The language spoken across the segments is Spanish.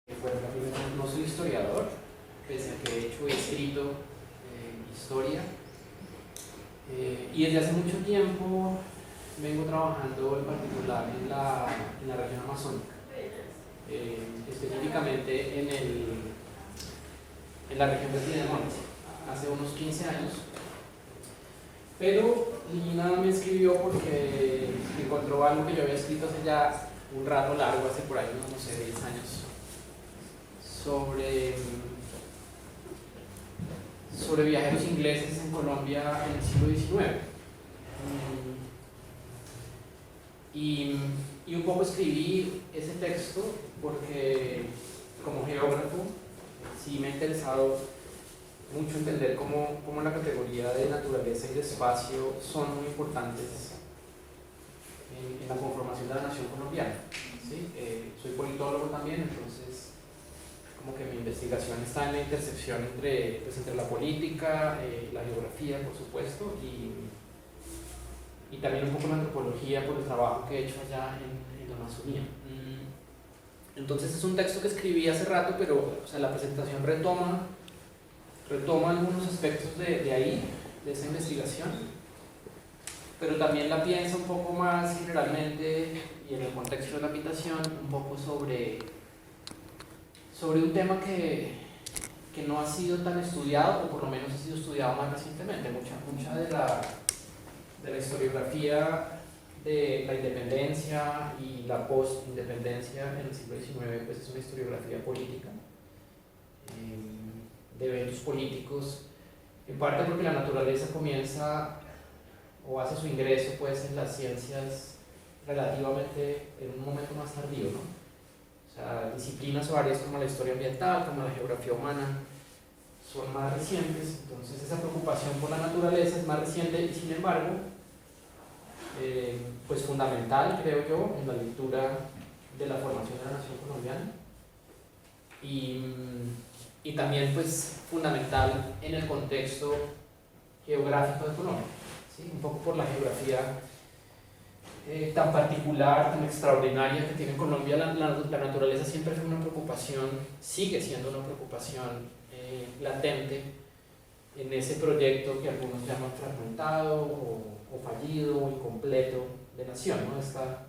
Bueno, no soy historiador, pese a que de hecho he escrito historia. Y desde hace mucho tiempo vengo trabajando en particular en la región amazónica, específicamente en la región de Piedemonte, hace unos 15 años. Pero Lina me escribió porque encontró algo que yo había escrito hace ya un rato largo, hace por ahí unos, no sé, 10 años, sobre viajeros ingleses en Colombia en el siglo XIX. Y un poco escribí ese texto porque, como geógrafo, sí me ha interesado mucho entender cómo la categoría de naturaleza y de espacio son muy importantes en la conformación de la nación colombiana. ¿Sí? Soy politólogo también, entonces como que mi investigación está en la intersección entre la política, la geografía, por supuesto, y también un poco la antropología por el trabajo que he hecho allá en la Amazonía. Entonces es un texto que escribí hace rato, pero o sea, la presentación retoma algunos aspectos de ahí, de esa investigación, pero también la piensa un poco más generalmente y en el contexto de la habitación, un poco sobre un tema que no ha sido tan estudiado, o por lo menos ha sido estudiado más recientemente. Mucha de la historiografía de la independencia y la post-independencia en el siglo XIX pues es una historiografía política, de eventos políticos, en parte porque la naturaleza comienza o hace su ingreso pues en las ciencias relativamente en un momento más tardío, ¿no? O sea, disciplinas varias como la historia ambiental, como la geografía humana, son más recientes, entonces esa preocupación por la naturaleza es más reciente y sin embargo, pues fundamental, creo yo, en la lectura de la formación de la nación colombiana y también pues fundamental en el contexto geográfico de Colombia, ¿sí? Un poco por la geografía tan particular, tan extraordinaria que tiene Colombia. La naturaleza siempre fue una preocupación, sigue siendo una preocupación latente en ese proyecto que algunos llaman fragmentado o fallido o incompleto de nación, ¿no? Esta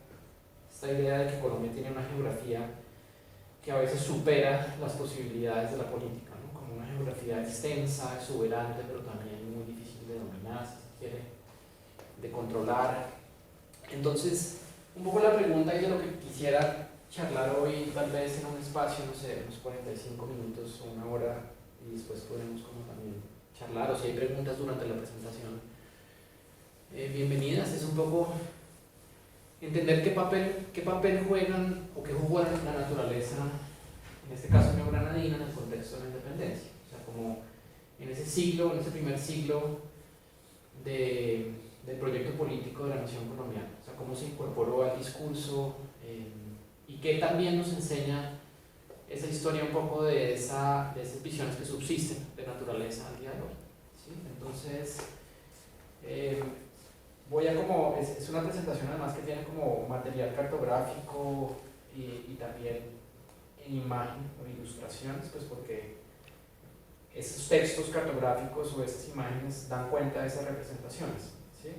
idea de que Colombia tiene una geografía que a veces supera las posibilidades de la política, ¿no? Como una geografía extensa, exuberante, pero también muy difícil de dominar, si se quiere, de controlar. Entonces, un poco la pregunta y de lo que quisiera charlar hoy, tal vez en un espacio, no sé, unos 45 minutos o una hora, y después podremos como también charlar, o si hay preguntas durante la presentación, bienvenidas. Es un poco entender qué papel juegan o qué jugó la naturaleza, en este caso neogranadina, en el contexto de la independencia. O sea, como en ese primer siglo del proyecto político de la nación colombiana. O sea, cómo se incorporó al discurso y qué también nos enseña esa historia un poco de esas visiones que subsisten de naturaleza al día de hoy. ¿Sí? Entonces, es una presentación además que tiene como material cartográfico y también en imagen o ilustraciones, pues porque esos textos cartográficos o esas imágenes dan cuenta de esas representaciones. ¿Sí?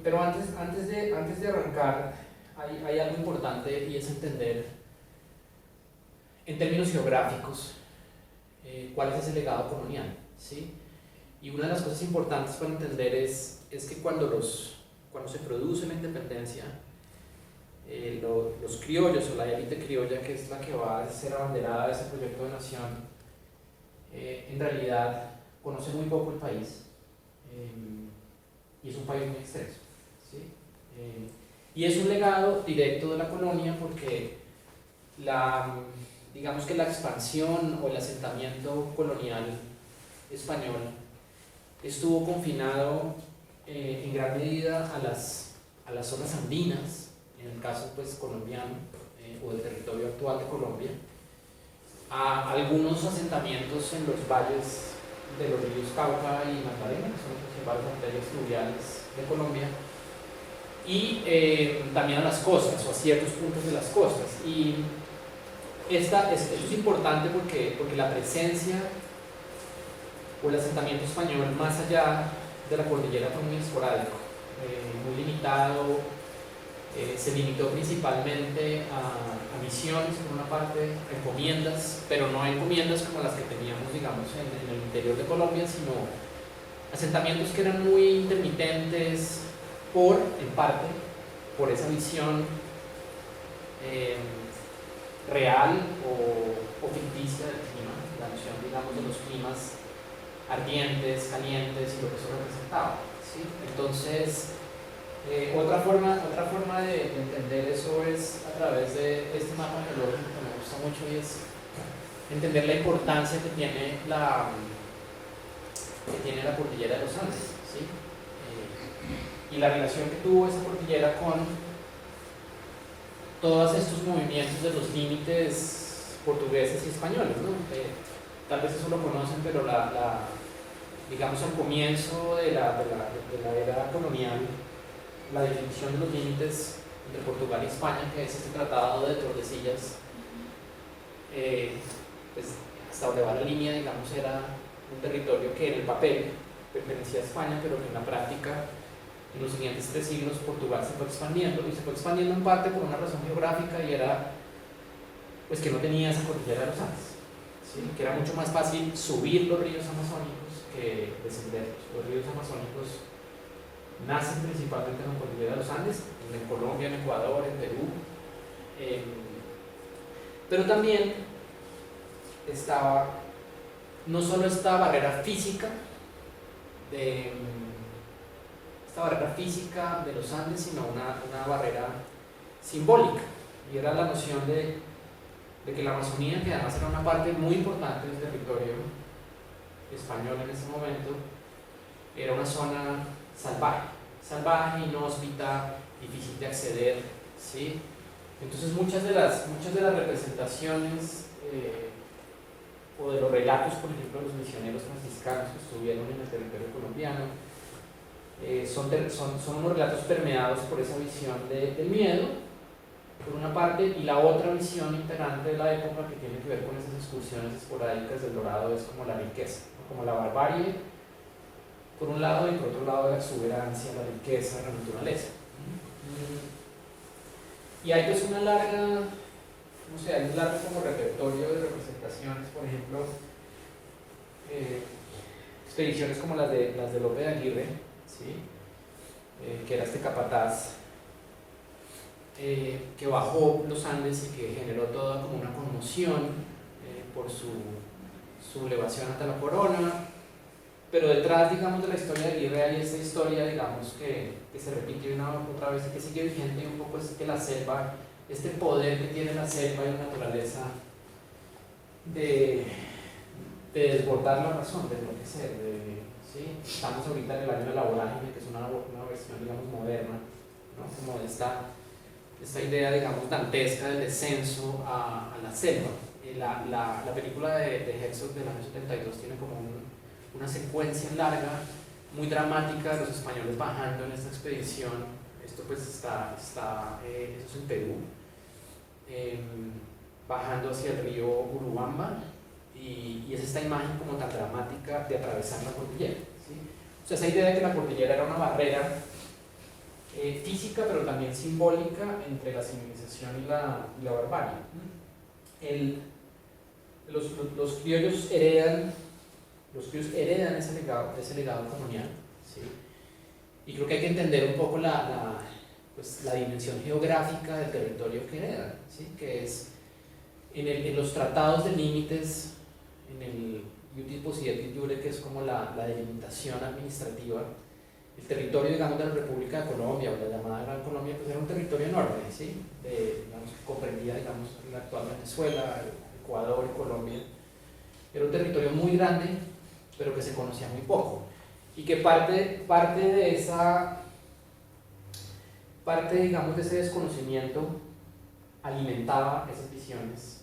Pero antes de arrancar, hay algo importante y es entender en términos geográficos cuál es ese legado colonial. ¿Sí? Y una de las cosas importantes para entender es que cuando se produce la independencia, los criollos o la élite criolla, que es la que va a ser abanderada de ese proyecto de nación, en realidad conoce muy poco el país y es un país muy extenso. ¿Sí? Y es un legado directo de la colonia porque digamos que la expansión o el asentamiento colonial español estuvo confinado en gran medida a las zonas andinas, en el caso pues colombiano o del territorio actual de Colombia, a algunos asentamientos en los valles de los ríos Cauca y Magdalena, que son las principales arterias fluviales de Colombia, y también a las costas o a ciertos puntos de las costas. Y esto es importante porque la presencia o el asentamiento español más allá de la cordillera fue muy esporádico, muy limitado, se limitó principalmente a misiones por una parte, a encomiendas, pero no a encomiendas como las que teníamos, digamos, en el interior de Colombia, sino asentamientos que eran muy intermitentes en parte, por esa visión real o ficticia del clima, la noción, digamos, de los climas ardientes, calientes y lo que eso representaba, ¿sí? Entonces, otra forma de entender eso es a través de este mapa geológico que me gusta mucho, y es entender la importancia que tiene la cordillera de los Andes, ¿sí? Y la relación que tuvo esa cordillera con todos estos movimientos de los límites portugueses y españoles, ¿no? Tal vez eso lo conocen, pero digamos al comienzo de la era colonial, la definición de los límites entre Portugal y España, que es este tratado de Tordesillas, pues hasta donde va la línea, digamos, era un territorio que en el papel pertenecía a España, pero que en la práctica, en los siguientes 3 siglos, Portugal se fue expandiendo, y se fue expandiendo en parte por una razón geográfica, y era pues que no tenía esa cordillera de los Andes, ¿sí? Que era mucho más fácil subir los ríos amazónicos que descenderlos. Los ríos amazónicos nacen principalmente en la cordillera de los Andes, en Colombia, en Ecuador, en Perú, pero también estaba no solo esta barrera física de los Andes, sino una barrera simbólica, y era la noción de que la Amazonía, que además era una parte muy importante del territorio español en ese momento, era una zona salvaje, inhóspita, difícil de acceder, ¿sí? Entonces muchas de las representaciones o de los relatos, por ejemplo, de los misioneros franciscanos que estuvieron en el territorio colombiano, son unos relatos permeados por esa visión del miedo, por una parte, y la otra visión integrante de la época, que tiene que ver con esas excursiones esporádicas del Dorado, es como la riqueza, ¿no? Como la barbarie, por un lado, y por otro lado la exuberancia, la riqueza, la naturaleza. Y hay pues una larga, no sé, hay un largo como repertorio de representaciones, por ejemplo, expediciones como las de Lope de Aguirre, ¿sí? Que era este capataz que bajó los Andes y que generó toda como una conmoción por su elevación hasta la corona, pero detrás, digamos, de la historia de Aguirre hay esta historia, digamos, que se repite una otra vez y que sigue vigente, y un poco es que la selva, este poder que tiene la selva y la naturaleza de desbordar la razón, de enloquecer, ¿sí? Estamos ahorita en el año de la vorágine, que es una versión, digamos, moderna, ¿no? Como de esta idea, digamos, dantesca del descenso a la selva. La película de Herzog del año 72 tiene como una secuencia larga, muy dramática, de los españoles bajando en esta expedición. Esto pues eso es en Perú, bajando hacia el río Urubamba, y es esta imagen como tan dramática de atravesar la cordillera, ¿sí? O sea, esa idea de que la cordillera era una barrera física, pero también simbólica entre la civilización y la barbarie. Los criollos heredan ese legado colonial, ¿sí? Y creo que hay que entender un poco pues, la dimensión geográfica del territorio que heredan, ¿sí? Que es en los tratados de límites, en el Iutis Possidetis Iure, que es como la delimitación administrativa. El territorio, digamos, de la República de Colombia, o la llamada Gran Colombia, pues era un territorio enorme, ¿sí? Digamos, que comprendía, digamos, la actual Venezuela, Ecuador y Colombia. Era un territorio muy grande, pero que se conocía muy poco, y que parte digamos, de ese desconocimiento alimentaba esas visiones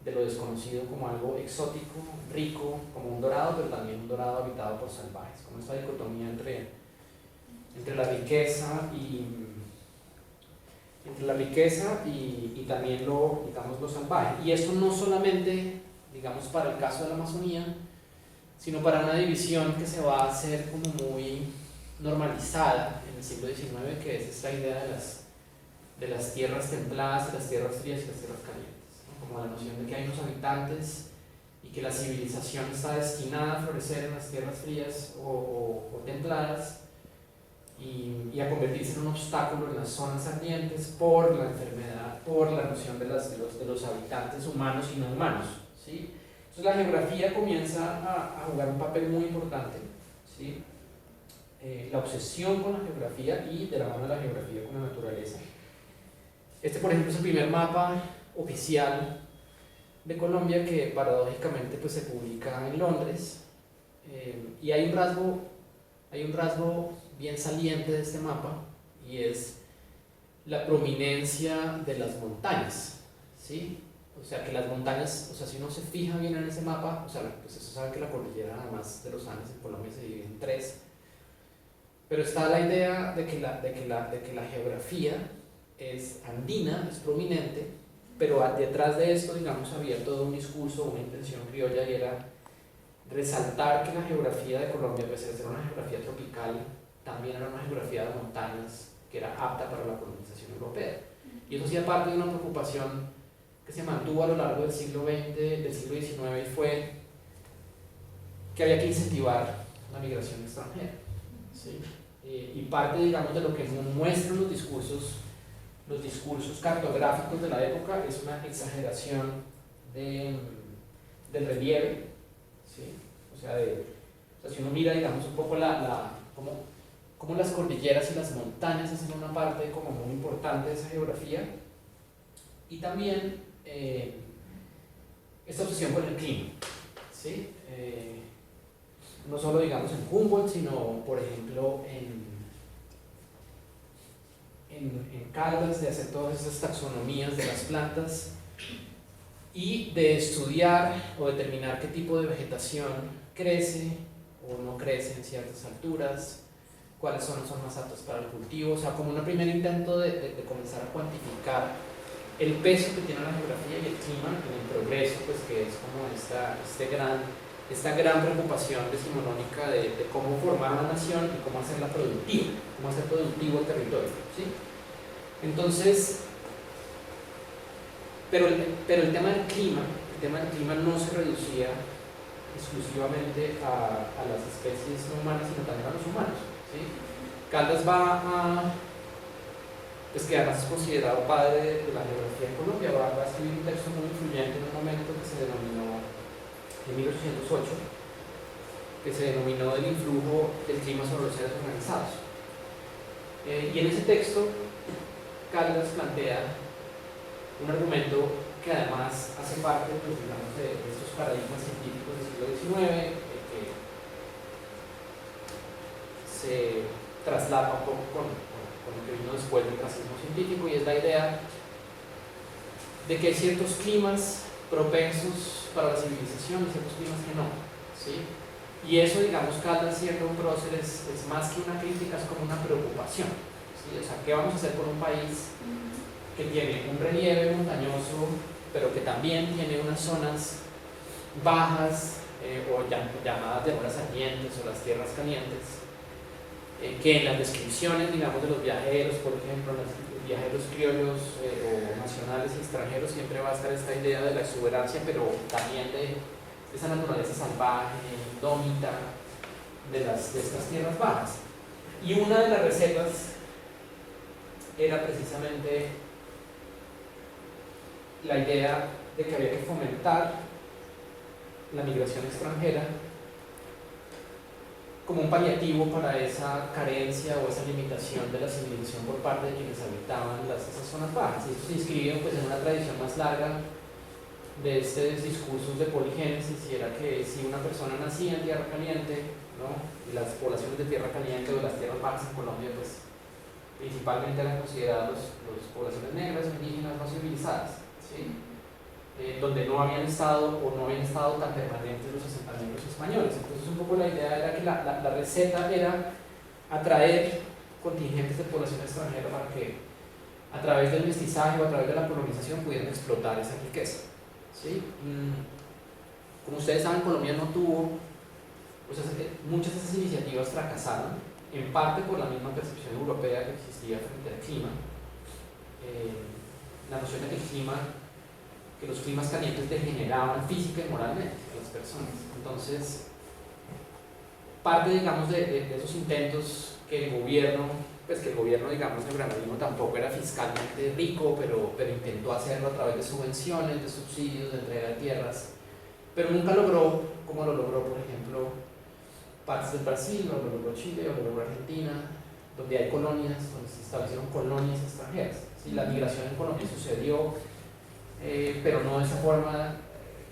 de lo desconocido como algo exótico, rico, como un dorado, pero también un dorado habitado por salvajes, como esta dicotomía entre la riqueza entre la riqueza y también lo, digamos, lo salvaje. Y eso no solamente, digamos, para el caso de la Amazonía, sino para una división que se va a hacer como muy normalizada en el siglo XIX, que es esta idea de las tierras templadas, de las tierras frías y las tierras calientes, ¿no? Como la noción de que hay unos habitantes y que la civilización está destinada a florecer en las tierras frías o templadas y a convertirse en un obstáculo en las zonas ardientes por la enfermedad, por la noción de los habitantes humanos y no humanos, ¿sí? Entonces la geografía comienza a jugar un papel muy importante, ¿sí? La obsesión con la geografía y de la mano de la geografía con la naturaleza. Este, por ejemplo, es el primer mapa oficial de Colombia que paradójicamente pues, se publica en Londres, y hay un rasgo bien saliente de este mapa, y es la prominencia de las montañas, ¿sí? O sea, que las montañas, o sea, si uno se fija bien en ese mapa, o sea, pues eso sabe que la cordillera, además de los Andes en Colombia, se divide en tres, pero está la idea de que la geografía es andina, es prominente, pero detrás de esto, digamos, había todo un discurso, una intención criolla, y era resaltar que la geografía de Colombia, pese a ser una geografía tropical, también era una geografía de montañas que era apta para la colonización europea. Y eso hacía parte de una preocupación que se mantuvo a lo largo del siglo XX, del siglo XIX, y fue que había que incentivar la migración extranjera, ¿sí? Y parte, digamos, de lo que muestran los discursos cartográficos de la época es una exageración del relieve, ¿sí? O sea, si uno mira, digamos, un poco cómo las cordilleras y las montañas hacen una parte como muy importante de esa geografía, y también esta obsesión con el clima, ¿sí? No solo, digamos, en Humboldt, sino, por ejemplo, en Caldas, de hacer todas esas taxonomías de las plantas y de estudiar o determinar qué tipo de vegetación crece o no crece en ciertas alturas, cuáles zonas son más aptas para el cultivo, o sea, como un primer intento de comenzar a cuantificar el peso que tiene la geografía y el clima en el progreso, pues que es como esta gran preocupación decimonónica de cómo formar una nación y cómo hacerla productiva, cómo hacer productivo el territorio, ¿sí? Entonces, pero el tema del clima no se reducía exclusivamente a las especies no humanas, sino también a los humanos, ¿sí? Caldas pues que además es considerado padre de la geografía en Colombia, va a escribir un texto muy influyente en un momento que se denominó, en 1808, que se denominó el influjo del clima sobre los seres organizados. Y en ese texto, Caldas plantea un argumento que además hace parte, pues, digamos, de estos paradigmas científicos del siglo XIX, que se traslapa un poco con lo que vino después del clasismo científico, y es la idea de que hay ciertos climas propensos para la civilización y ciertos climas que no, ¿sí? Y eso, digamos, Caldas cierra un prócer, es más que una crítica, es como una preocupación, ¿sí? O sea, ¿qué vamos a hacer con un país que tiene un relieve montañoso, pero que también tiene unas zonas bajas, o llamadas llanuras ardientes o las tierras calientes, que en las descripciones, digamos, de los viajeros, por ejemplo, los viajeros criollos o nacionales y extranjeros, siempre va a estar esta idea de la exuberancia, pero también de esa naturaleza salvaje, indómita, de estas tierras bajas? Y una de las recetas era precisamente la idea de que había que fomentar la migración extranjera como un paliativo para esa carencia o esa limitación de la civilización por parte de quienes habitaban esas zonas bajas. Y esto se inscribe, pues, en una tradición más larga de estos discursos de poligénesis, y era que si una persona nacía en tierra caliente, ¿no? Y las poblaciones de tierra caliente o de las tierras bajas en Colombia, pues principalmente eran consideradas las poblaciones negras o indígenas no civilizadas, ¿sí? Donde no habían estado tan permanentes los asentamientos españoles. Entonces, un poco la idea era que la receta era atraer contingentes de población extranjera para que a través del mestizaje o a través de la colonización pudieron explotar esa riqueza, ¿sí? Como ustedes saben, Colombia no tuvo, pues, muchas de esas iniciativas fracasaron, en parte por la misma percepción europea que existía frente al clima. La noción de que que los climas calientes degeneraban física y moralmente a las personas. Entonces, parte, digamos, de esos intentos que el gobierno, digamos, el granadino tampoco era fiscalmente rico, pero intentó hacerlo a través de subvenciones, de subsidios, de entrega de tierras, pero nunca logró, como lo logró, por ejemplo, partes del Brasil, o lo logró Chile, o lo logró Argentina, donde hay colonias, donde se establecieron colonias extranjeras. ¿Sí? La migración en Colombia sucedió, pero no de esa forma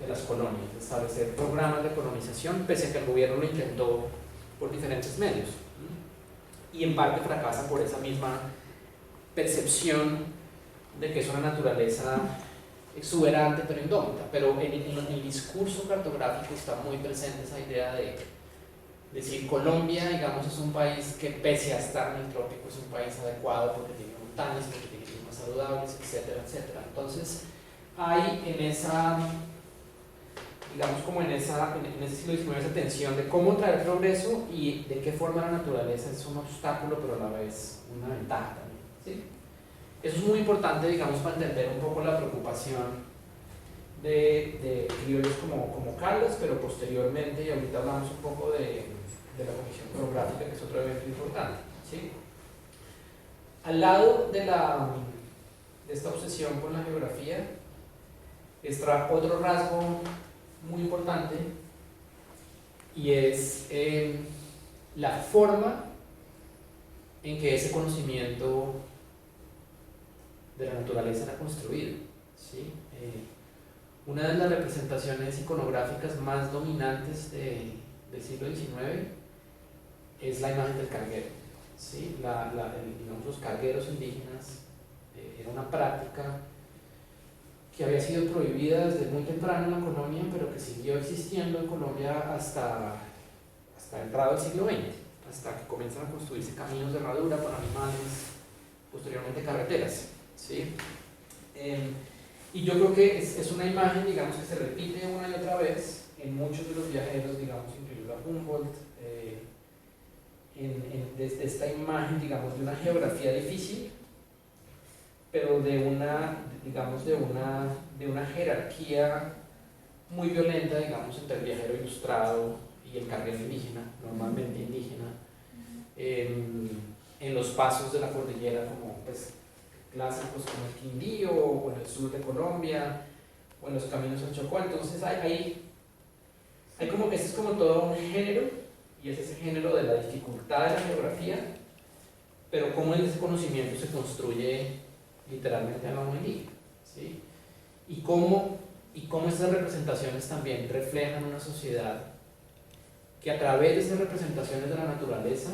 de las colonias, de establecer programas de colonización, pese a que el gobierno lo intentó por diferentes medios. Y en parte fracasa por esa misma percepción de que es una naturaleza exuberante pero indómita. Pero en el discurso cartográfico está muy presente esa idea de decir Colombia, digamos, es un país que pese a estar en el trópico es un país adecuado porque tiene montañas, porque tiene climas saludables, etcétera, etcétera. Entonces hay en esa, digamos, como en ese siglo XIX, esa tensión de cómo traer progreso y de qué forma la naturaleza es un obstáculo pero a la vez una ventaja también, ¿sí? Eso es muy importante, digamos, para entender un poco la preocupación de criollos como Caldas, pero posteriormente, y ahorita hablamos un poco de la Comisión Geográfica, que es otro evento importante, ¿sí? Al lado de esta obsesión con la geografía está otro rasgo muy importante, y es la forma en que ese conocimiento de la naturaleza era construido, ¿sí? Una de las representaciones iconográficas más dominantes del siglo XIX es la imagen del carguero, ¿sí? Digamos, los cargueros indígenas era una práctica que había sido prohibida desde muy temprano en la colonia, pero que siguió existiendo en Colombia hasta entrado el siglo XX, hasta que comienzan a construirse caminos de herradura para animales, posteriormente carreteras, ¿sí? Y yo creo que es una imagen, digamos, que se repite una y otra vez en muchos de los viajeros, digamos, incluido a Humboldt, desde esta imagen, digamos, de una geografía difícil, pero de una jerarquía muy violenta, digamos, entre el viajero ilustrado y el carguero indígena, normalmente indígena, en los pasos de la cordillera, como pues clásicos como el Quindío, o en el sur de Colombia, o en los caminos al Chocó. Entonces hay como que este es como todo un género, y es ese género de la dificultad de la geografía, pero cómo ese conocimiento se construye literalmente a la mano indígena, ¿sí? Y cómo estas representaciones también reflejan una sociedad que a través de esas representaciones de la naturaleza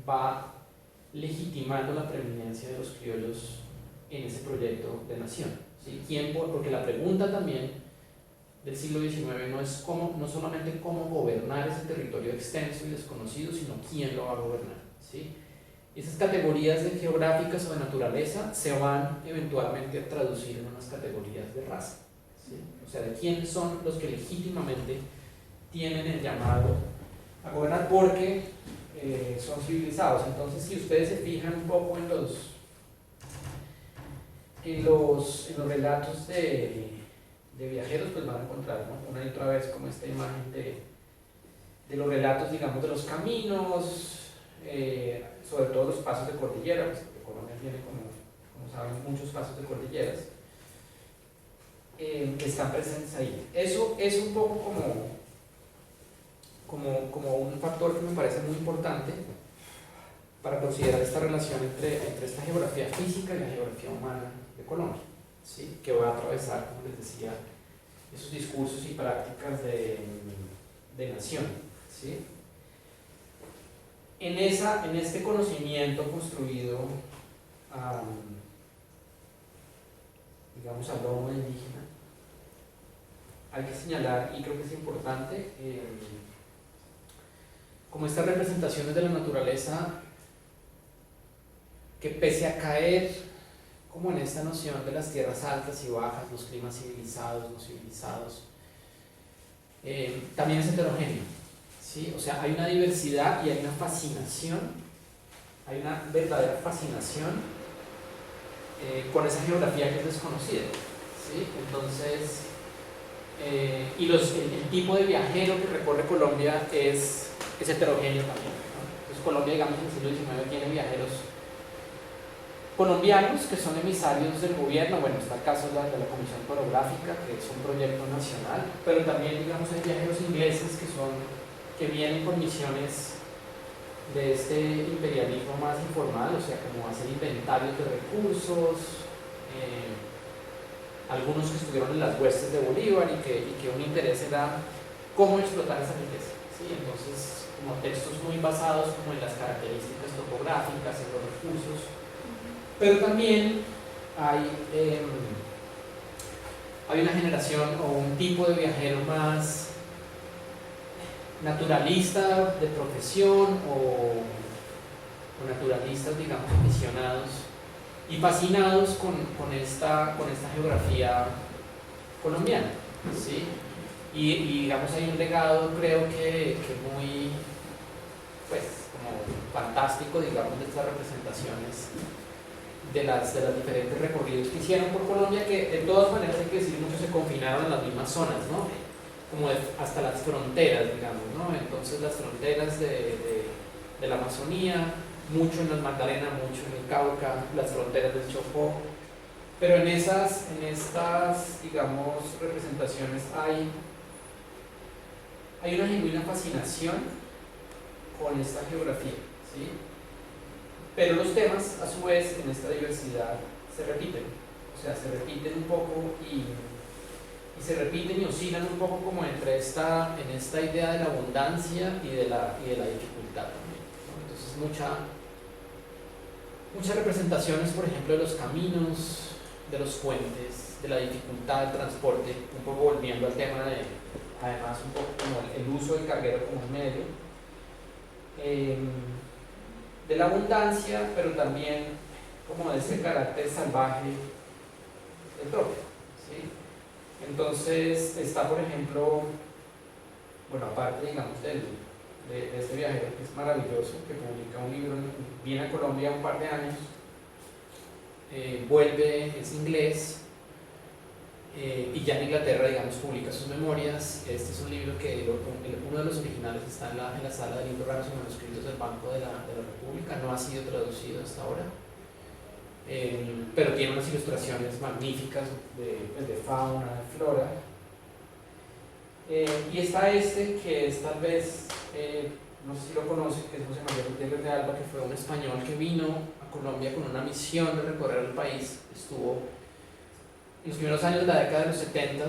va legitimando la preeminencia de los criollos en ese proyecto de nación, ¿sí? Porque la pregunta también del siglo XIX no solamente cómo gobernar ese territorio extenso y desconocido, sino quién lo va a gobernar, ¿sí? Esas categorías geográficas o de naturaleza se van eventualmente a traducir en unas categorías de raza, ¿sí? O sea, de quiénes son los que legítimamente tienen el llamado a gobernar porque son civilizados. Entonces, si ustedes se fijan un poco en los relatos de viajeros, pues van a encontrar, ¿no?, una y otra vez como esta imagen de los relatos, digamos, de los caminos, sobre todo los pasos de cordillera, pues porque Colombia tiene, como saben, muchos pasos de cordilleras, que están presentes ahí. Eso es un poco como un factor que me parece muy importante para considerar esta relación entre esta geografía física y la geografía humana de Colombia, ¿sí? Que va a atravesar, como les decía, esos discursos y prácticas de nación, ¿sí? En este conocimiento construido, digamos, al lomo indígena, hay que señalar, y creo que es importante, como estas representaciones de la naturaleza que, pese a caer como en esta noción de las tierras altas y bajas, los climas civilizados, no civilizados. También es heterogéneo, ¿sí? O sea, hay una diversidad y hay una fascinación, hay una verdadera fascinación con esa geografía que es desconocida, ¿sí? Entonces, y el tipo de viajero que recorre Colombia es heterogéneo también, ¿no? Entonces, Colombia, digamos, en el siglo XIX tiene viajeros colombianos que son emisarios del gobierno. Bueno, está el caso de la Comisión Coreográfica, que es un proyecto nacional, pero también, digamos, hay viajeros ingleses que vienen por misiones de este imperialismo más informal, o sea, como hacer inventarios de recursos, algunos que estuvieron en las huestes de Bolívar y que un interés era cómo explotar esa riqueza, ¿sí? Entonces, como textos muy basados como en las características topográficas, en los recursos, pero también hay una generación o un tipo de viajero más naturalista de profesión o naturalistas, digamos, aficionados y fascinados con esta geografía colombiana, ¿sí? Y digamos, hay un legado, creo que muy, pues, como fantástico, digamos, de estas representaciones de las diferentes recorridos que hicieron por Colombia, que de todas maneras, hay que decir, muchos se confinaron en las mismas zonas, ¿no? Como hasta las fronteras, digamos, ¿no? Entonces, las fronteras de la Amazonía, mucho en el Magdalena, mucho en el Cauca, las fronteras del Chocó, pero en estas, digamos, representaciones hay una genuina fascinación con esta geografía, ¿sí? Pero los temas, a su vez, en esta diversidad se repiten, o sea, se repiten un poco y se repiten y oscilan un poco como en esta idea de la abundancia y de la dificultad también, ¿no? Entonces, muchas representaciones, por ejemplo, de los caminos, de los puentes, de la dificultad del transporte, un poco volviendo al tema de, además, un poco como el uso del carguero como un medio, de la abundancia, pero también como de ese carácter salvaje del trópico, ¿sí? Entonces está, por ejemplo, bueno, aparte, digamos, de este viajero que es maravilloso, que publica un libro, viene a Colombia un par de años, vuelve, es inglés, y ya en Inglaterra, digamos, publica sus memorias. Este es un libro que uno de los originales está en la sala de libros raros y manuscritos del Banco de la República, no ha sido traducido hasta ahora, pero tiene unas ilustraciones magníficas de fauna, de flora. Y está este, que es tal vez, no sé si lo conocen, que es José María Gutiérrez de Alba, que fue un español que vino a Colombia con una misión de recorrer el país. Estuvo en los primeros años de la década de los 70.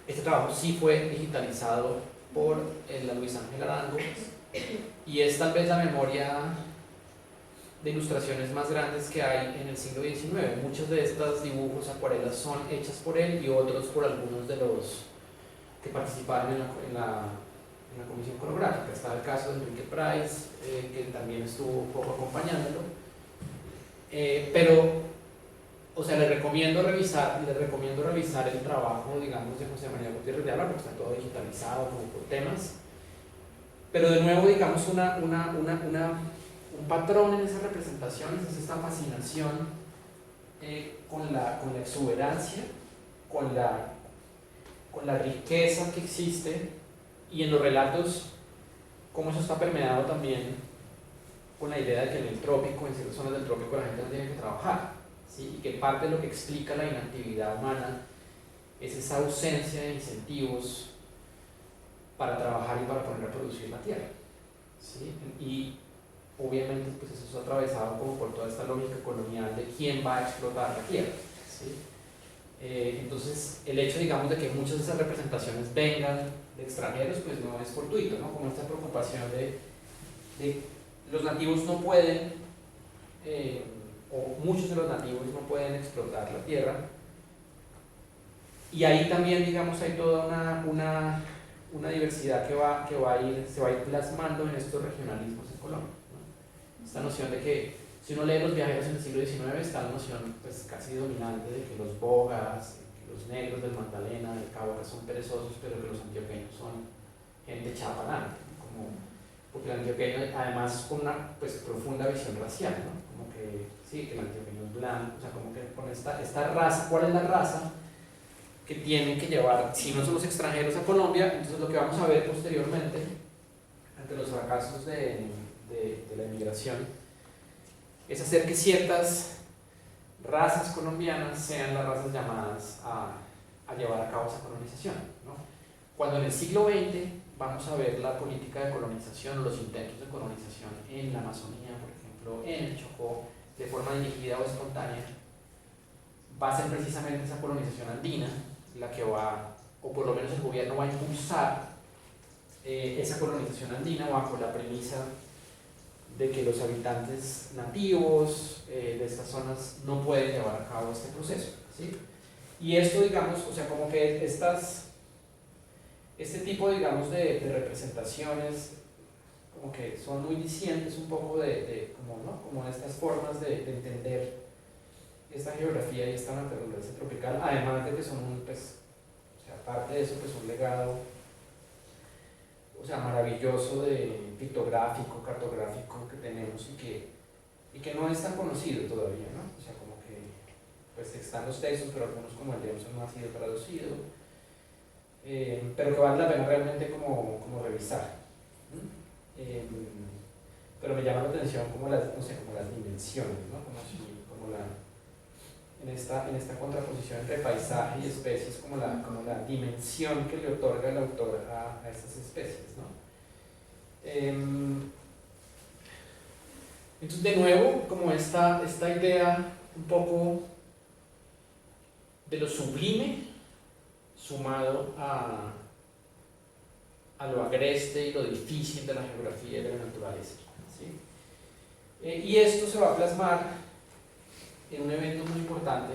Este trabajo sí fue digitalizado por la Luis Ángel Arango, y es tal vez la memoria de ilustraciones más grandes que hay en el siglo XIX. Muchos de estos dibujos, acuarelas, son hechas por él y otros por algunos de los que participaron en la Comisión Coreográfica. Está el caso de Enrique Price, que también estuvo un poco acompañándolo. Pero, o sea, les recomiendo revisar el trabajo, digamos, de José María Gutiérrez de Alba, porque está todo digitalizado, como por temas. Pero de nuevo, digamos, un patrón en esas representaciones es esta fascinación con la exuberancia, con la riqueza que existe, y en los relatos, cómo eso está permeado también con la idea de que en el trópico, en ciertas zonas del trópico, la gente no tiene que trabajar, ¿sí? Y que parte de lo que explica la inactividad humana es esa ausencia de incentivos para trabajar y para poner a producir la tierra, ¿sí? Y obviamente, pues eso es atravesado como por toda esta lógica colonial de quién va a explotar la tierra, ¿sí? Entonces, el hecho, digamos, de que muchas de esas representaciones vengan de extranjeros, pues no es fortuito, ¿no? Como esta preocupación de los nativos no pueden, o muchos de los nativos no pueden explotar la tierra, y ahí también, digamos, hay toda una diversidad que se va a ir plasmando en estos regionalismos en Colombia, ¿no? Esta noción de que Si uno lee los viajeros en el siglo XIX, está la noción pues, casi dominante de que los bogas, que los negros del Magdalena, del Cauca son perezosos, pero que los antioqueños son gente chapanante, como, porque el antioqueño además con una pues, profunda visión racial, ¿no? Como que sí, que el antioqueño es blanco, o sea, como que con esta raza, ¿cuál es la raza que tienen que llevar, si no son los extranjeros, a Colombia? Entonces lo que vamos a ver posteriormente, ante los fracasos de la inmigración, es hacer que ciertas razas colombianas sean las razas llamadas a llevar a cabo esa colonización, ¿no? Cuando en el siglo XX vamos a ver la política de colonización, los intentos de colonización en la Amazonía, por ejemplo, en el Chocó, de forma dirigida o espontánea, va a ser precisamente esa colonización andina la que va, o por lo menos el gobierno va a impulsar esa colonización andina bajo la premisa de que los habitantes nativos de estas zonas no pueden llevar a cabo este proceso, ¿sí? Y esto, digamos, o sea, como que este tipo, digamos, de representaciones como que son muy dicientes un poco como, ¿no? Como estas formas de entender esta geografía y esta naturaleza tropical, además de que son pues, o sea, aparte de eso, pues un legado, o sea, maravilloso de pictográfico, cartográfico que tenemos y que no es tan conocido todavía, ¿no? O sea, como que pues están los textos, pero algunos como el Jameson no ha sido traducido, pero que vale la pena realmente como revisar. Pero me llama la atención como las, no sé, como las dimensiones, ¿no? En esta contraposición entre paisaje y especies, como la dimensión que le otorga el autor a estas especies, ¿no? Entonces, de nuevo, como esta idea un poco de lo sublime sumado a lo agreste y lo difícil de la geografía y de la naturaleza, ¿sí? Y esto se va a plasmar en un evento muy importante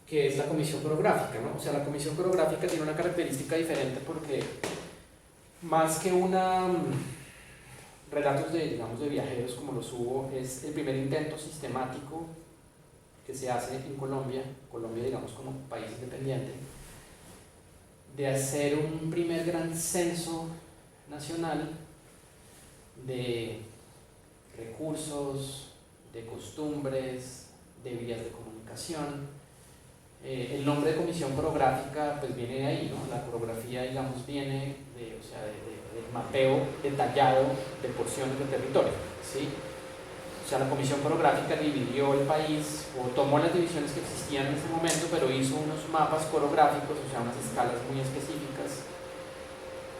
que es la comisión coreográfica, ¿no? O sea, la comisión coreográfica tiene una característica diferente porque más que relatos digamos, de viajeros como los hubo, es el primer intento sistemático que se hace en Colombia, digamos como país independiente, de hacer un primer gran censo nacional de recursos, de costumbres, de vías de comunicación. El nombre de comisión coreográfica pues viene de ahí, ¿no? La coreografía, digamos, viene del mapeo detallado de porciones del territorio, ¿sí? O sea, la comisión coreográfica dividió el país, o tomó las divisiones que existían en ese momento, pero hizo unos mapas coreográficos, o sea, unas escalas muy específicas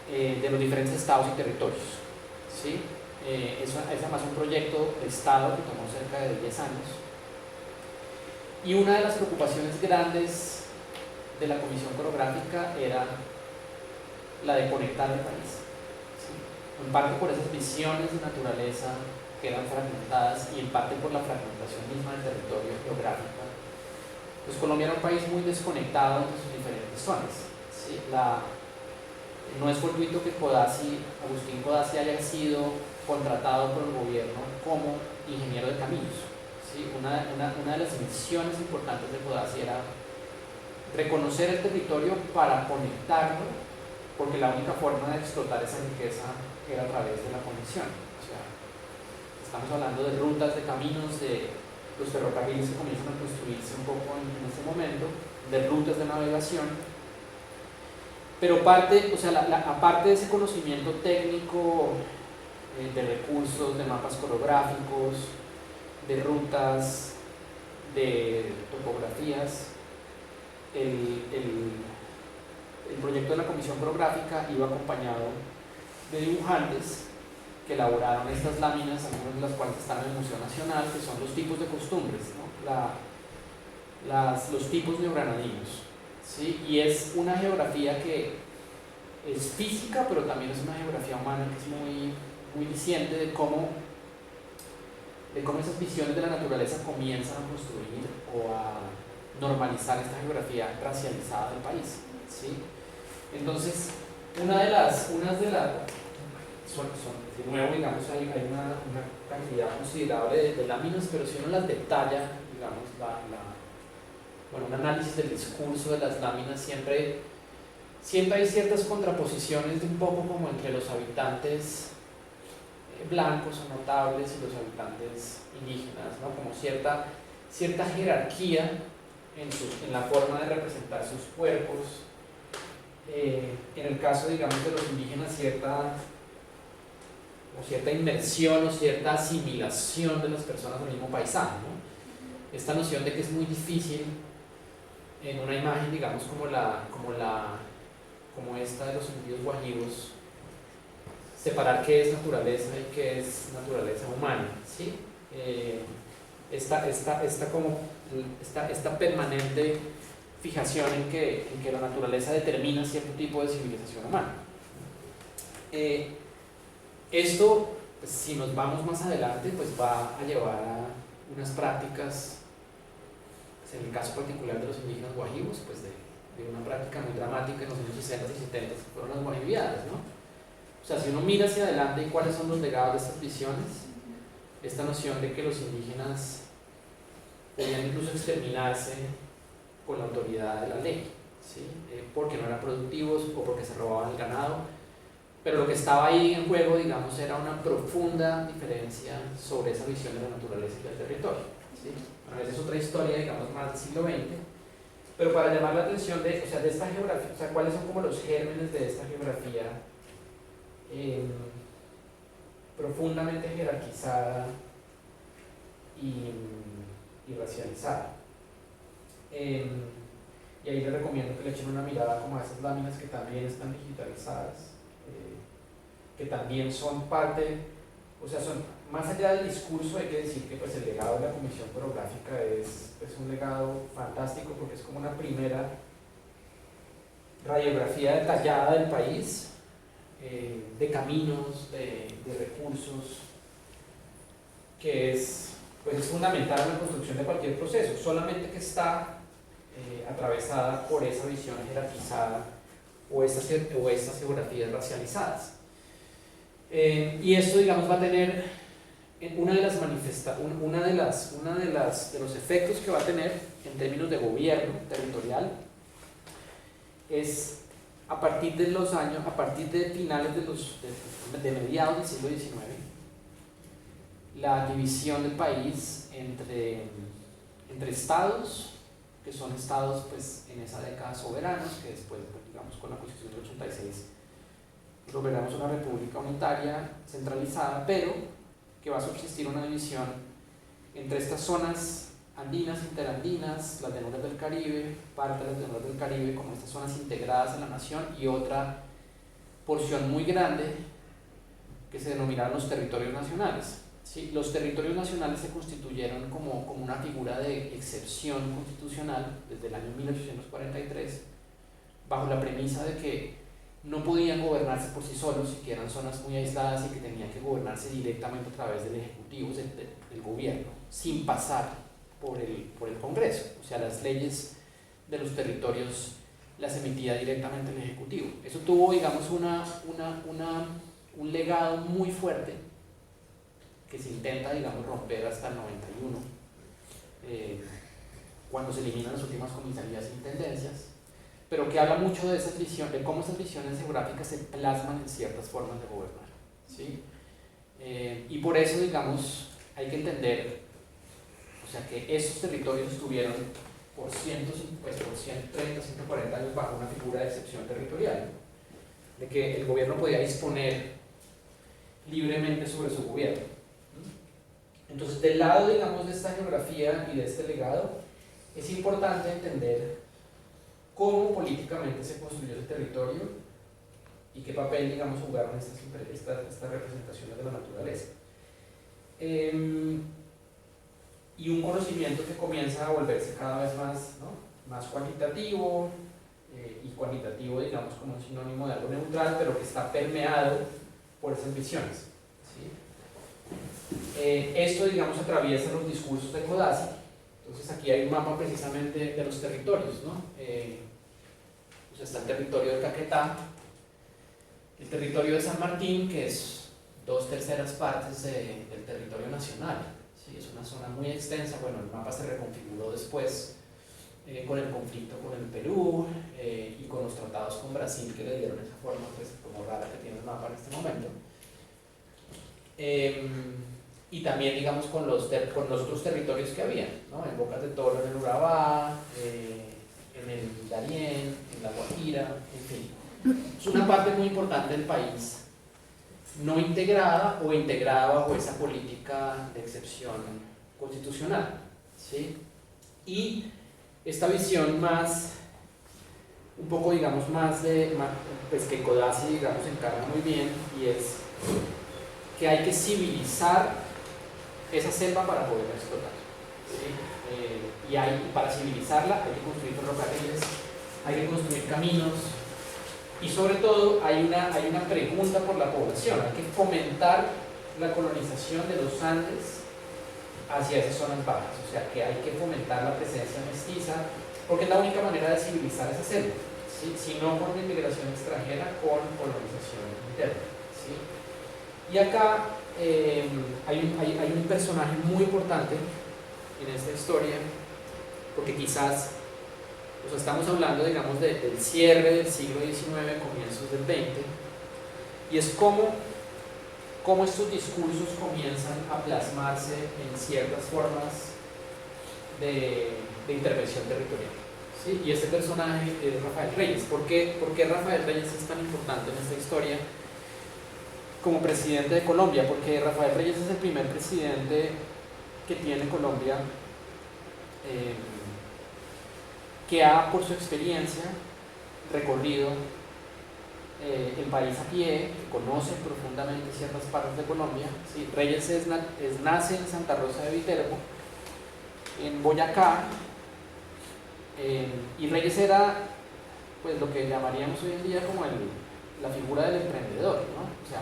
de los diferentes estados y territorios, ¿sí? Es además un proyecto de Estado que tomó cerca de 10 años. Y una de las preocupaciones grandes de la comisión coreográfica era la de conectar el país, ¿sí? En parte por esas visiones de naturaleza que eran fragmentadas y en parte por la fragmentación misma del territorio geográfico. Pues Colombia era un país muy desconectado entre sus diferentes zonas, ¿sí? No es fortuito que Agustín Codazzi haya sido contratado por el gobierno como ingeniero de caminos, ¿sí? Una de las misiones importantes de Codazzi era reconocer el territorio para conectarlo, porque la única forma de explotar esa riqueza era a través de la conexión. O sea, estamos hablando de rutas, de caminos, de los ferrocarriles que comienzan a construirse un poco en este momento, de rutas de navegación. Pero aparte de ese conocimiento técnico de recursos, de mapas coreográficos, de rutas, de topografías, el proyecto de la comisión coreográfica iba acompañado de dibujantes que elaboraron estas láminas, algunas de las cuales están en el Museo Nacional, que son los tipos de costumbres, ¿no? Los tipos neogranadinos, ¿sí? Y es una geografía que es física, pero también es una geografía humana que es muy, muy diciente de cómo esas visiones de la naturaleza comienzan a construir o a normalizar esta geografía racializada del país, ¿sí? Entonces, de nuevo, digamos, hay una cantidad considerable de láminas, pero si uno las detalla, digamos, bueno, un análisis del discurso de las láminas, siempre hay ciertas contraposiciones de un poco como entre los habitantes blancos o notables y los habitantes indígenas, ¿no? Como cierta jerarquía en la forma de representar sus cuerpos. En el caso, digamos, de los indígenas, cierta inmersión o cierta asimilación de las personas al mismo paisaje, ¿no? Esta noción de que es muy difícil en una imagen, digamos, como esta de los indios guajiros, separar qué es naturaleza y qué es naturaleza humana, ¿sí? Esta permanente fijación en que la naturaleza determina cierto tipo de civilización humana. Esto, pues, si nos vamos más adelante, pues va a llevar a unas prácticas, pues, en el caso particular de los indígenas guajiros, pues de una práctica muy dramática en los años 60 y 70, que fueron las guajiviadas, ¿no? O sea, si uno mira hacia adelante y cuáles son los legados de estas visiones, esta noción de que los indígenas podían incluso exterminarse con la autoridad de la ley, ¿sí? Porque no eran productivos o porque se robaban el ganado, pero lo que estaba ahí en juego, digamos, era una profunda diferencia sobre esa visión de la naturaleza y del territorio, ¿sí? Bueno, esa es otra historia, digamos, más del siglo XX, pero para llamar la atención de esta geografía, o sea, cuáles son como los gérmenes de esta geografía profundamente jerarquizada y racializada. Y ahí les recomiendo que le echen una mirada como a esas láminas que también están digitalizadas, que también son parte, o sea, son más allá del discurso. Hay que decir que, pues, el legado de la Comisión Coreográfica es un legado fantástico, porque es como una primera radiografía detallada del país, de caminos, de recursos, que es fundamental en la construcción de cualquier proceso, solamente que está atravesada por esa visión jerarquizada o estas geografías racializadas. Y esto, digamos, va a tener de los efectos que va a tener en términos de gobierno territorial es a partir de finales de mediados del siglo XIX, la división del país entre estados, que son estados, pues, en esa década soberanos, que después, pues, digamos, con la Constitución del 86 logramos una república unitaria centralizada, pero que va a subsistir una división entre estas zonas andinas, interandinas, las llanuras del Caribe, parte de las llanuras del Caribe como estas zonas integradas en la nación, y otra porción muy grande que se denominaron los territorios nacionales. ¿Sí? Los territorios nacionales se constituyeron como una figura de excepción constitucional desde el año 1843, bajo la premisa de que no podían gobernarse por sí solos y que eran zonas muy aisladas y que tenían que gobernarse directamente a través del Ejecutivo, del gobierno, sin pasar por el Congreso. O sea, las leyes de los territorios las emitía directamente el Ejecutivo. Eso tuvo, digamos, un legado muy fuerte que se intenta, digamos, romper hasta el 91, cuando se eliminan las últimas comisarías e intendencias, pero que habla mucho de cómo esas visiones geográficas se plasman en ciertas formas de gobernar, ¿sí? Y por eso, digamos, hay que entender, o sea, que esos territorios estuvieron por 130, 140 años bajo una figura de excepción territorial, de que el gobierno podía disponer libremente sobre su gobierno. Entonces, del lado, digamos, de esta geografía y de este legado, es importante entender cómo políticamente se construyó ese territorio y qué papel, digamos, jugaron estas representaciones de la naturaleza. Y un conocimiento que comienza a volverse cada vez más, ¿no?, más cuantitativo, y cuantitativo, digamos, como un sinónimo de algo neutral, pero que está permeado por esas visiones, ¿sí? Esto, digamos, atraviesa los discursos de Codazzi. Entonces aquí hay un mapa precisamente de los territorios, ¿no? Pues está el territorio de Caquetá, el territorio de San Martín, que es 2/3 partes del territorio nacional. ¿Sí? Es una zona muy extensa. Bueno, el mapa se reconfiguró después con el conflicto con el Perú y con los tratados con Brasil que le dieron esa forma pues, como rara que tiene el mapa en este momento. Y también, digamos, con los otros territorios que había, ¿no? En Bocas de Toro, en el Urabá, en el Darién, en la Guajira, en fin. Es una parte muy importante del país no integrada o integrada bajo esa política de excepción constitucional, ¿sí? Y esta visión más, un poco, digamos, pues que Codazzi, digamos, encarna muy bien, y es que hay que civilizar esa selva para poder explotar, ¿sí? Y para civilizarla hay que construir ferrocarriles, hay que construir caminos, y sobre todo hay una pregunta por la población. Hay que fomentar la colonización de los Andes hacia esas zonas bajas, o sea que hay que fomentar la presencia mestiza, porque es la única manera de civilizar esa selva, ¿sí? Si no con inmigración extranjera, con colonización interna, ¿sí? Y acá hay un personaje muy importante en esta historia, porque quizás, o sea, estamos hablando, digamos, del cierre del siglo XIX, comienzos del XX, y es cómo estos discursos comienzan a plasmarse en ciertas formas de intervención territorial, ¿sí? Y este personaje es Rafael Reyes. ¿Por qué Rafael Reyes es tan importante en esta historia como presidente de Colombia? Porque Rafael Reyes es el primer presidente que tiene Colombia que ha, por su experiencia, recorrido el país a pie, que conoce profundamente ciertas partes de Colombia, ¿sí? Reyes nace en Santa Rosa de Viterbo, en Boyacá, y Reyes era, pues, lo que llamaríamos hoy en día como la figura del emprendedor, ¿no? O sea,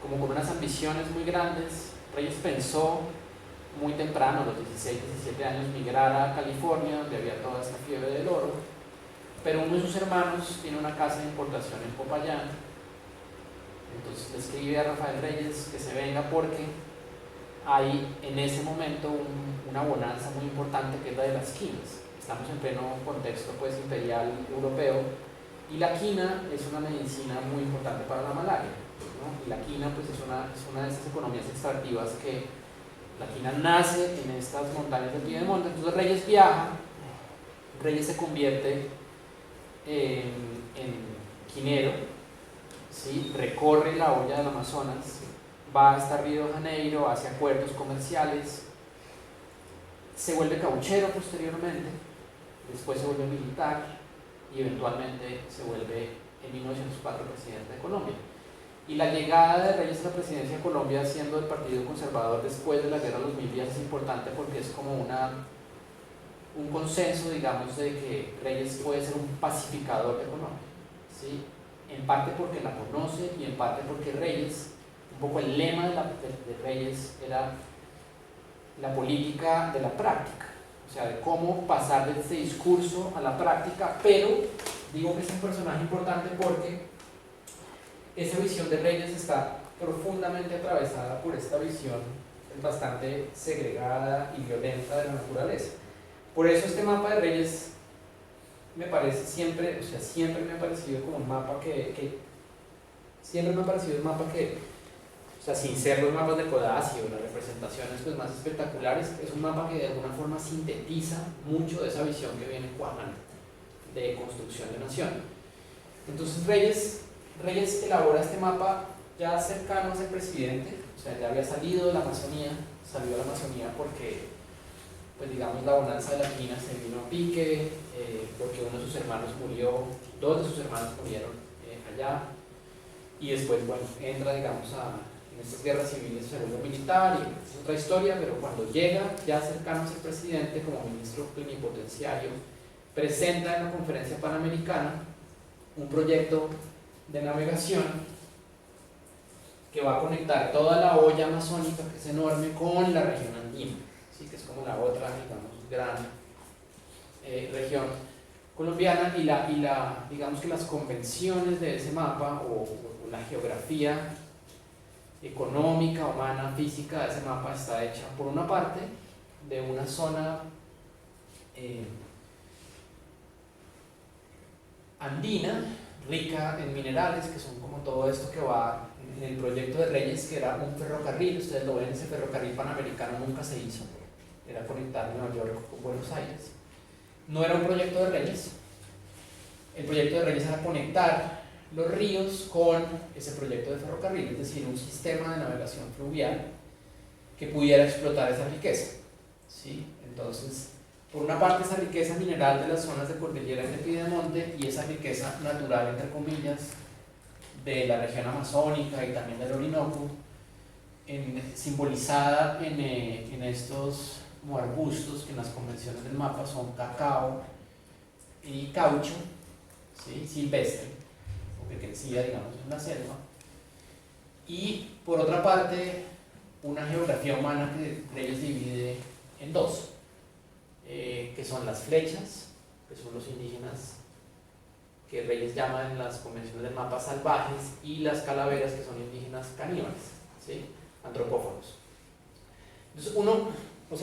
como con unas ambiciones muy grandes. Reyes pensó muy temprano, a los 16, 17 años, migrar a California, donde había toda esta fiebre del oro, pero uno de sus hermanos tiene una casa de importación en Popayán. Entonces le escribe a Rafael Reyes que se venga porque hay en ese momento una bonanza muy importante que es la de las quinas. Estamos en pleno contexto, pues, imperial europeo, y la quina es una medicina muy importante para la malaria, ¿no? Y la quina, pues, es una de esas economías extractivas que la quina nace en estas montañas del Piedemonte. Entonces Reyes viaja, Reyes se convierte en quinero, ¿sí? Recorre la olla del Amazonas, va hasta Río de Janeiro, hace acuerdos comerciales, se vuelve cauchero posteriormente, después se vuelve militar y eventualmente se vuelve en 1904 presidente de Colombia. Y la llegada de Reyes a la presidencia de Colombia, siendo del Partido Conservador después de la Guerra de los 1000 días, es importante porque es como un consenso, digamos, de que Reyes puede ser un pacificador de Colombia, ¿sí? En parte porque la conoce y en parte porque Reyes, un poco el lema de Reyes era la política de la práctica, o sea, de cómo pasar de este discurso a la práctica. Pero digo que es un personaje importante porque esa visión de Reyes está profundamente atravesada por esta visión bastante segregada y violenta de la naturaleza. Por eso este mapa de Reyes me parece siempre, o sea, siempre me ha parecido como un mapa siempre me ha parecido un mapa que, o sea, sin ser los mapas de Codazzi o las representaciones, pues, más espectaculares, es un mapa que de alguna forma sintetiza mucho de esa visión que viene cuajando de construcción de nación. Entonces Reyes elabora este mapa ya cercano a ser presidente, o sea, ya había salido de la Amazonía, salió de la Amazonía porque, pues, digamos, la bonanza de la quina se vino a pique, porque uno de sus hermanos murió, dos de sus hermanos murieron allá, y después, bueno, entra, digamos, en estas guerras civiles, se vuelve militar, y es otra historia. Pero cuando llega ya cercano a ser presidente, como ministro plenipotenciario, presenta en la Conferencia Panamericana un proyecto de navegación que va a conectar toda la olla amazónica, que es enorme, con la región andina, ¿sí? Que es como la otra, digamos, gran región colombiana. Y digamos que las convenciones de ese mapa o la geografía económica, humana, física de ese mapa está hecha, por una parte, de una zona andina, rica en minerales, que son como todo esto que va en el proyecto de Reyes, que era un ferrocarril. Ustedes lo ven, ese ferrocarril panamericano nunca se hizo, era conectar Nueva York con Buenos Aires. No era un proyecto de Reyes, el proyecto de Reyes era conectar los ríos con ese proyecto de ferrocarril, es decir, un sistema de navegación fluvial que pudiera explotar esa riqueza, ¿sí? Entonces, por una parte, esa riqueza mineral de las zonas de cordillera y de Piedemonte, y esa riqueza natural, entre comillas, de la región amazónica y también del Orinoco, simbolizada en estos como arbustos que en las convenciones del mapa son cacao y caucho, ¿sí? Silvestre, o que crecía, digamos, en la selva. Y por otra parte, una geografía humana que Reyes divide en dos, que son las flechas, que son los indígenas que Reyes llama en las convenciones del mapa salvajes, y las calaveras, que son indígenas caníbales, ¿sí? Antropófagos. Entonces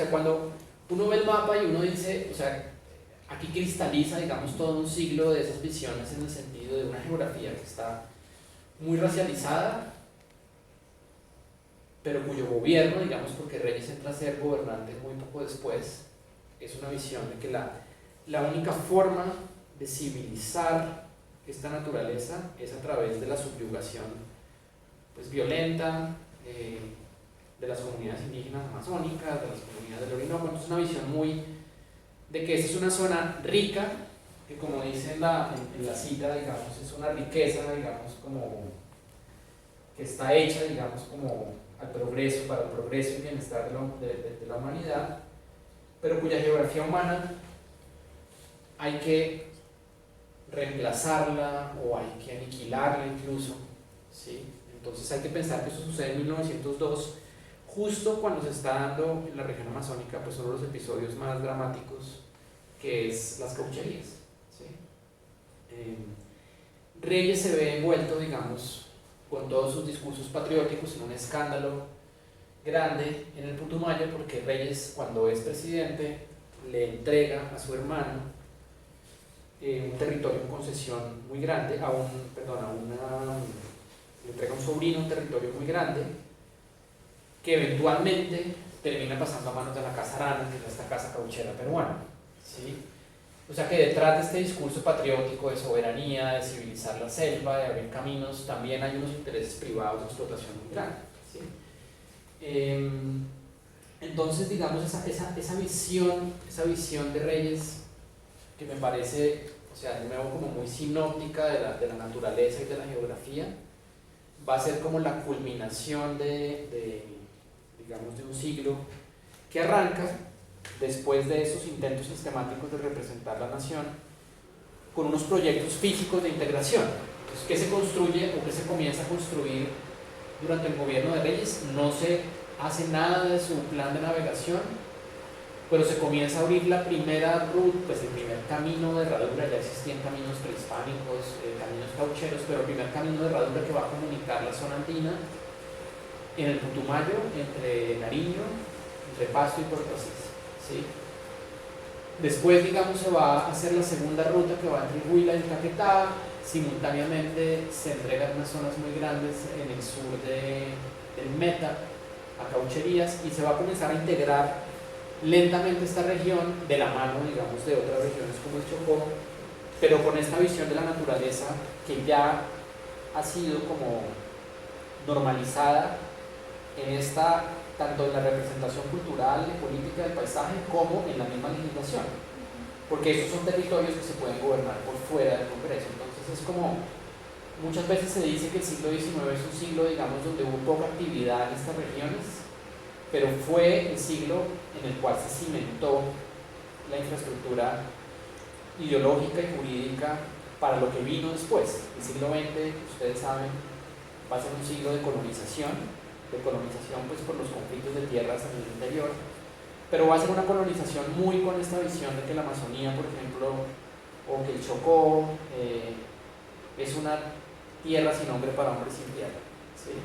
cuando uno ve el mapa y uno dice, aquí cristaliza, digamos, todo un siglo de esas visiones en el sentido de una geografía que está muy racializada, pero cuyo gobierno, digamos, porque Reyes entra a ser gobernante muy poco después, es una visión de que la única forma de civilizar esta naturaleza es a través de la subyugación, pues, violenta de las comunidades indígenas amazónicas, de las comunidades del Orinoco. Entonces, una visión muy de que esta es una zona rica, que, como dice en la cita, digamos, es una riqueza, digamos, como que está hecha, digamos, como al progreso, para el progreso y bienestar de la humanidad, pero cuya geografía humana hay que reemplazarla o hay que aniquilarla incluso, ¿sí? Entonces hay que pensar que eso sucede en 1902, justo cuando se está dando en la región amazónica, pues, uno de los episodios más dramáticos, que es las caucherías, ¿sí? Reyes se ve envuelto, digamos, con todos sus discursos patrióticos en un escándalo grande en el Putumayo, porque Reyes, cuando es presidente, le entrega a su hermano un territorio en concesión muy grande, le entrega a un sobrino un territorio muy grande, que eventualmente termina pasando a manos de la Casa Arana, que es esta casa cauchera peruana, ¿sí? O sea que detrás de este discurso patriótico de soberanía, de civilizar la selva, de abrir caminos, también hay unos intereses privados de explotación muy grandes, ¿sí? Entonces, digamos, esa visión de Reyes, que me parece, de nuevo, como muy sinóptica de la naturaleza y de la geografía, va a ser como la culminación digamos, de un siglo que arranca después de esos intentos sistemáticos de representar la nación con unos proyectos físicos de integración. Entonces, ¿qué se construye o qué se comienza a construir durante el gobierno de Reyes? No se hace nada de su plan de navegación, pero se comienza a abrir la primera ruta, pues el primer camino de herradura. Ya existían caminos prehispánicos, caminos caucheros, pero el primer camino de herradura que va a comunicar la zona andina en el Putumayo, entre Nariño, entre Pasto y Puerto Asís, ¿sí? Después, digamos, se va a hacer la segunda ruta, que va entre Huila y Caquetá. Simultáneamente se entregan unas zonas muy grandes en el sur del Meta a caucherías, y se va a comenzar a integrar lentamente esta región de la mano, digamos, de otras regiones como el Chocó, pero con esta visión de la naturaleza que ya ha sido como normalizada tanto en la representación cultural y política del paisaje como en la misma legislación, porque esos son territorios que se pueden gobernar por fuera del Congreso. Entonces es como, muchas veces se dice que el siglo XIX es un siglo, digamos, donde hubo poca actividad en estas regiones, pero fue el siglo en el cual se cimentó la infraestructura ideológica y jurídica para lo que vino después. El siglo XX, ustedes saben, va a ser un siglo de colonización pues por los conflictos de tierras en el interior, pero va a ser una colonización muy con esta visión de que la Amazonía, por ejemplo, o que el Chocó es una tierra sin hombre para hombres sin tierra, ¿sí?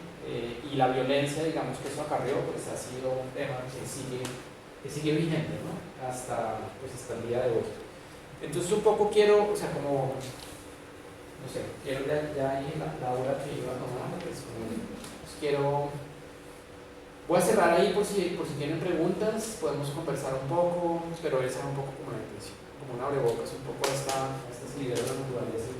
Y la violencia, digamos, que eso acarreó, pues ha sido un tema que sigue vigente, ¿no? Hasta el día de hoy. Entonces un poco quiero, o sea, como, no sé, quiero ya ahí la hora que iba tomando, pues, pues quiero, voy a cerrar ahí por si tienen preguntas, podemos conversar un poco, pero esa es un poco como la intención, como un abrebocas un poco a estas ideas de la naturaleza